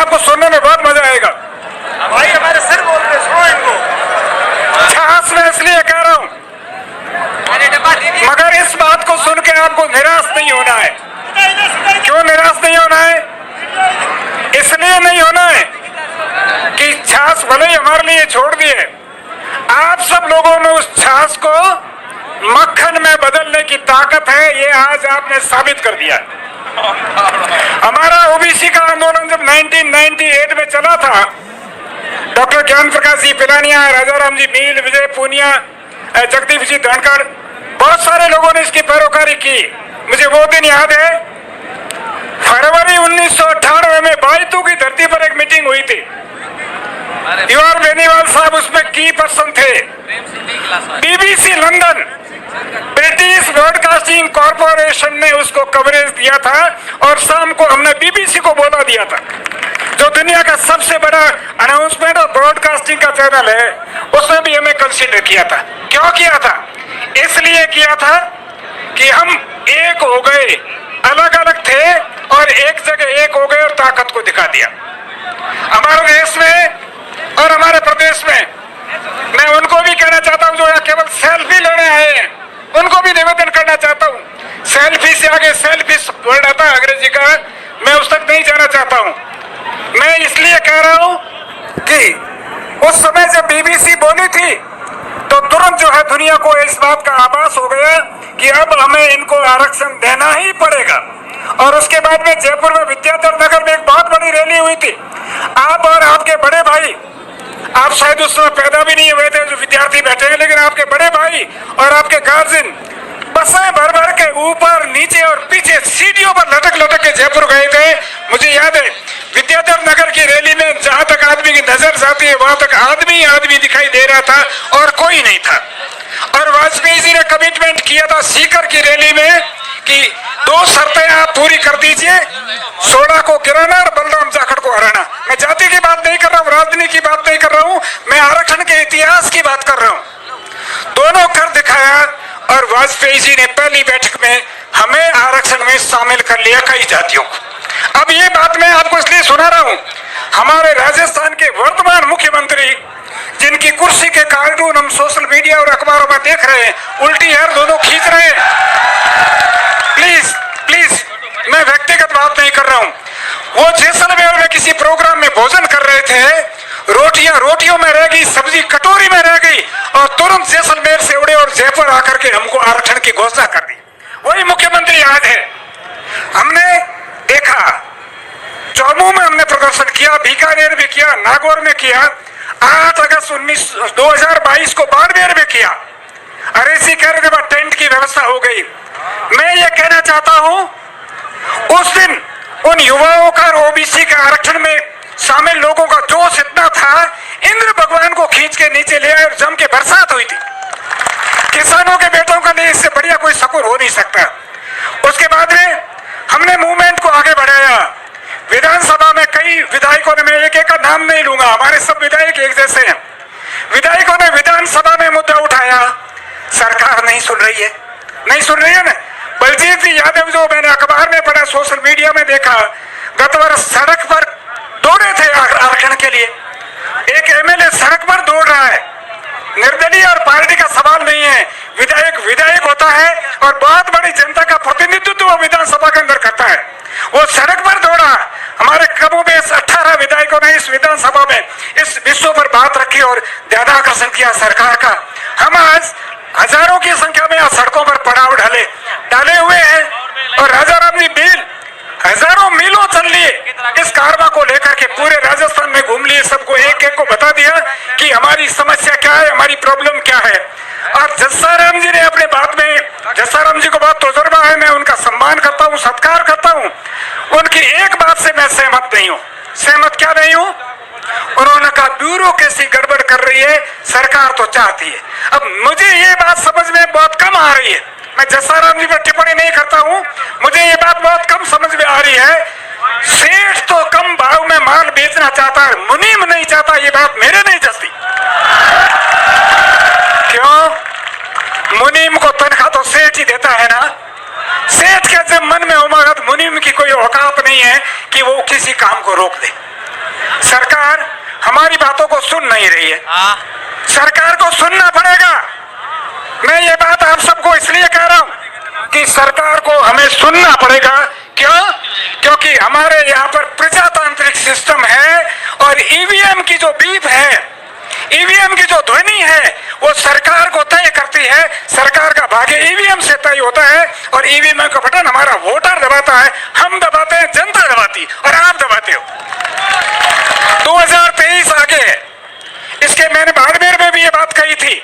आपको सुनने में बहुत मजा आएगा। भाई हमारे सर बोल रहे, सुनो इनको। छाछ में इसलिए कह रहा हूं, मगर इस बात को सुन के आपको निराश नहीं होना है। क्यों निराश नहीं होना है? इसलिए नहीं होना है कि छाछ भले ही हमारे लिए छोड़ दिए, आप सब लोगों ने उस छाछ को मक्खन में बदलने की ताकत है, ये आज आपने साबित कर दिया। हमारा ओबीसी का आंदोलन जब 1998 में चला था, डॉक्टर ज्ञान प्रकाश जी पिलानिया, राजाराम जी मील, विजय पूनिया, जगदीप जी धनखड़, बहुत सारे लोगों ने इसकी पैरोकारी की। मुझे वो दिन याद है, फरवरी 1998 में बायतू की धरती पर एक मीटिंग हुई थी। युवार बेनीवाल साहब उसमें की पर्सन थे। BBC London, British broadcasting corporation ने उसको कवरेज दिया था और शाम को हमने बीबीसी को बोला दिया था, जो दुनिया का सबसे बड़ा अनाउंसमेंट और ब्रॉडकास्टिंग का चैनल है, उसने भी हमें कंसीडर किया था। क्यों किया था? इसलिए किया था कि हम एक हो गए, अलग अलग थे और एक जगह एक हो गए और ताकत को दिखा दिया। हमारे देश में और हमारे प्रदेश में मैं उनको भी कहना चाहता हूं जो केवल सेल्फी लेने आए हैं, उनको भी निवेदन करना चाहता हूं, सेल्फी से आगे सेल्फी वर्ड आता है अंग्रेजी का, मैं उस तक नहीं जाना चाहता हूं। मैं इसलिए कह रहा हूं कि उस समय जब बीबीसी बोली थी तो तुरंत जो है दुनिया को इस बात का आभास हो गया कि अब हमें इनको आरक्षण देना ही पड़ेगा। और उसके बाद में जयपुर में विद्याधर नगर में एक बहुत बड़ी रैली हुई थी। आप और आपके बड़े भाई, आप शायद उस समय पैदा भी नहीं हुए थे जो विद्यार्थी बैठे हैं, लेकिन आपके बड़े भाई और आपके गार्जियन बसें भर भर के ऊपर नीचे और पीछे सीढ़ियों पर लटक लटक के जयपुर गए थे। मुझे याद है विद्याधर नगर की रैली में जहां तक आदमी की नजर जाती है वहां तक आदमी आदमी दिखाई दे रहा था और कोई नहीं था। और वाजपेयी जी ने कमिटमेंट किया था सीकर की रैली में कि 2 शर्तें आप पूरी कर दीजिए, सोडा को गिराना और बलराम जाखड़ को हराना। मैं जाति की बात नहीं कर रहा हूँ, राजनीति की बात नहीं कर रहा हूँ, मैं आरक्षण के इतिहास की बात कर रहा हूँ। दोनों कर दिखाया और वाजपेयी जी ने पहली बैठक में हमें आरक्षण में शामिल कर लिया कई जातियों को। अब ये बात मैं आपको इसलिए सुना रहा हूं, हमारे राजस्थान के वर्तमान मुख्यमंत्री जिनकी कुर्सी के कार्टून हम सोशल मीडिया और अखबारों में देख रहे हैं, उल्टी हेयर दोनों खींच रहे हैं। प्लीज प्लीज, मैं व्यक्तिगत बात नहीं कर रहा हूं। वो जैसलमेर में किसी प्रोग्राम में भोजन कर रहे थे, रोटियां रोटियों में रह गई, सब्जी कटोरी में रह गई और तुरंत जैसलमेर से उड़े और जयपुर आकर के हमको आरक्षण की घोषणा कर दी। वही मुख्यमंत्री आज है। हमने देखा चौमू में हमने प्रदर्शन किया, बीकानेर में किया, नागौर में किया, 8 अगस्त 2022 को बाड़मेर में किया। अरे इसी कह रहे थे टेंट की व्यवस्था हो गई। मैं ये कहना चाहता हूं, उस दिन उन युवाओं का ओबीसी के आरक्षण में शामिल लोगों का जोश इतना था, इंद्र भगवान को खींच के नीचे ले आए और जम के बरसात हुई थी। किसानों के बेटों का लिए इससे बढ़िया कोई शकुर हो नहीं सकता। उसके बाद में हमने मूवमेंट को आगे बढ़ाया। विधानसभा में कई विधायकों ने, मैं एक एक का नाम नहीं लूंगा, हमारे सब विधायक एक जैसे हैं, विधायकों ने विधानसभा में मुद्दा उठाया, सरकार नहीं सुन रही है, नहीं सुन रही है ना। बलजीत जी यादव जो मैंने अखबार में पढ़ा, सोशल मीडिया में देखा, गत वर्ष सड़क पर दौड़े थे आरक्षण के लिए। एक एमएलए सड़क पर दौड़ रहा है। निर्दलीय और पार्टी का सवाल नहीं है, विधायक विधायक होता है और बहुत बड़ी जनता का प्रतिनिधित्व विधानसभा के अंदर करता है। वो सड़क पर दौड़ा। हमारे कमोबेश 18 विधायकों ने इस विधानसभा में इस विषय पर बात रखी और ध्यान आकर्षण किया सरकार का। हम आज हजारों की संख्या में आज सड़कों पर पड़ाव डाले हुए हैं और राजाराम जी मील हजारों मीलों चल लिए इस कारवा को लेकर के, पूरे राजस्थान में घूम लिए, सबको एक एक को बता दिया कि हमारी समस्या क्या है, हमारी प्रॉब्लम क्या है। और जस्साराम जी ने अपने बात में, जस्साराम जी को बहुत तजुर्बा है, मैं उनका सम्मान करता हूँ, सत्कार करता हूँ। उनकी एक बात से मैं सहमत नहीं हूँ। सहमत क्या नहीं हूँ? उन्होंने कहा ब्यूरोक्रेसी गड़बड़ कर रही है, सरकार तो चाहती है। अब मुझे ये बात समझ में बहुत कम आ रही है। मैं जस्साराम जी पर टिप्पणी नहीं करता हूँ, मुझे ये बात बहुत कम समझ में आ रही है। सेठ तो कम भाव में माल बेचना चाहता है, मुनीम नहीं चाहता, ये बात मेरे नहीं जचती। क्यों? मुनीम को तनख्वाह तो सेठ ही देता है ना। सेठ के जब मन में उमंग, मुनीम की कोई औकात नहीं है कि वो किसी काम को रोक दे। हमारी बातों को सुन नहीं रही है। हाँ सरकार को सुनना पड़ेगा। मैं ये बात आप सबको इसलिए कह रहा हूं कि सरकार को हमें सुनना पड़ेगा। क्यों? क्योंकि हमारे यहाँ पर प्रजातांत्रिक सिस्टम है और ईवीएम की जो बीप है, ईवीएम की जो ध्वनि है, वो सरकार को तय करती है। सरकार का भाग्य ईवीएम से तय होता है और ईवीएम का बटन हमारा वोटर दबाता है, हम दबाते हैं, जनता दबाती और आप दबाते हो। 2023 आगे, इसके मैंने बाड़मेर में भी ये बात कही थी।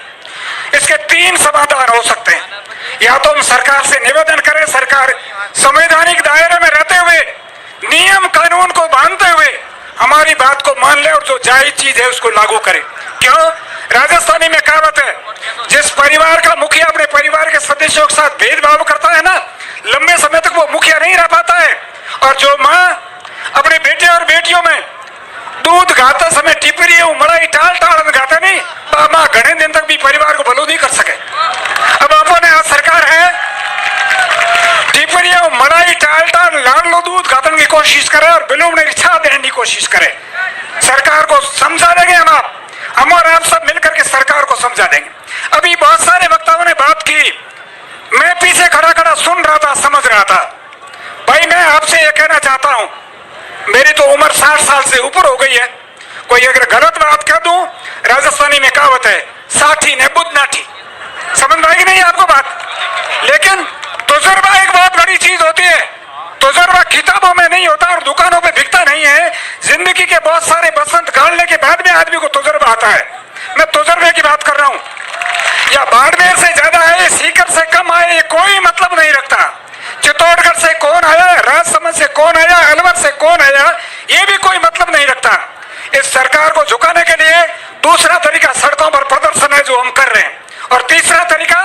इसके 3 समाधान हो सकते हैं। या तो हम सरकार से निवेदन करें, सरकार संवैधानिक दायरे में रहते हुए, नियम कानून को मानते हुए हमारी बात को मान ले और जो जायज चीज है उसको लागू करे। क्यों? राजस्थानी में कहावत है, जिस परिवार का मुखिया अपने परिवार के सदस्यों के साथ भेदभाव करता है ना, लंबे समय तक वो मुखिया नहीं रह पाता है। और जो माँ अपने बेटे और बेटियों में दूध गाते समय टिपरी मलाई टाल टाल गाते नहीं, माँ घने दिन तक भी परिवार को भलो नहीं कर सके। अब अपने यहाँ सरकार है, टिपरी मलाई टाल टाल लाडलो दूध गातन की कोशिश करे और बिलो ने इच्छा देने की कोशिश करे। सरकार को समझा देंगे हम और आप सब मिलकर के सरकार को समझा देंगे। अभी बहुत सारे वक्ताओं ने बात की, मैं पीछे खड़ा खड़ा सुन रहा था, समझ रहा था। भाई मैं आपसे ये कहना चाहता हूं, मेरी तो उम्र 60 साल से ऊपर हो गई है। कोई अगर गलत बात कह दूं, राजस्थानी में कहावत है, साठी ने बुद्ध नाठी। समझ में आएगी नहीं आपको बात? लेकिन तजुर्बा एक बहुत बड़ी चीज होती है। तजुर्बा किताबों में नहीं होता और दुकानों पे बिकता नहीं है। जिंदगी के बहुत सारे बसंत गाड़ने के बाद में आदमी को तजुर्बा आता है। मैं तजुर्बे की बात कर रहा हूं। या बाड़मेर से ज्यादा आए, सीकर से कम आए, ये कोई मतलब नहीं रखता। चित्तौड़गढ़ से कौन आया, राजसमंद से कौन आया, अलवर से कौन आया, ये भी कोई मतलब नहीं रखता। इस सरकार को झुकाने के लिए दूसरा तरीका सड़कों पर प्रदर्शन है जो हम कर रहे हैं, और तीसरा तरीका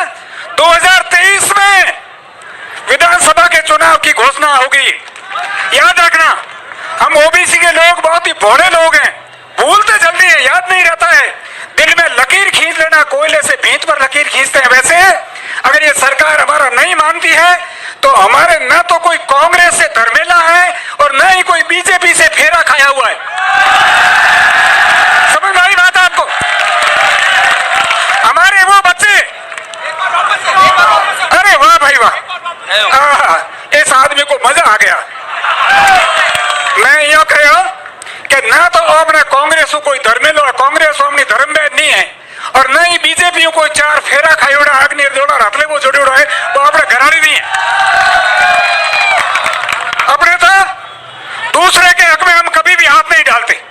2023 में विधानसभा के चुनाव की घोषणा होगी। याद रखना, हम ओबीसी के लोग बहुत ही भोले लोग हैं, भूलते जल्दी है, याद नहीं रहता है। दिल में लकीर खींच लेना, कोयले से भींत पर लकीर खींचते हैं। वैसे अगर ये सरकार हमारा नहीं मानती है तो हमारे न तो कोई कांग्रेस से धर्मेला है और न ही कोई बीजेपी से फेरा खाया हुआ है। समझ में आई बात आपको? हमारे वो बच्चे, अरे वाह भाई वाह, इस आदमी को मजा आ गया। मैं यह कहो कि ना तो अपने कांग्रेस को कोई धर्मेलो है, कांग्रेस अपनी धर्म में नहीं है, और न ही बीजेपी को 4 फेरा खायोड़ा अग्नि जोड़ा रतले वो जोड़ोड़ा है, वो अपने घराड़ी नहीं है। अपने तो दूसरे के हक में हम कभी भी हाथ नहीं डालते।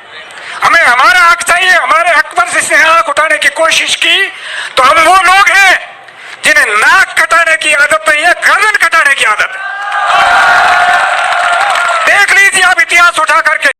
हमें हमारा हक चाहिए। हमारे हक पर जिसने आंख उठाने की कोशिश की तो हम वो लोग हैं जिन्हें नाक कटाने की आदत नहीं है, गर्दन कटाने की आदत है। देख लीजिए आप इतिहास उठा करके।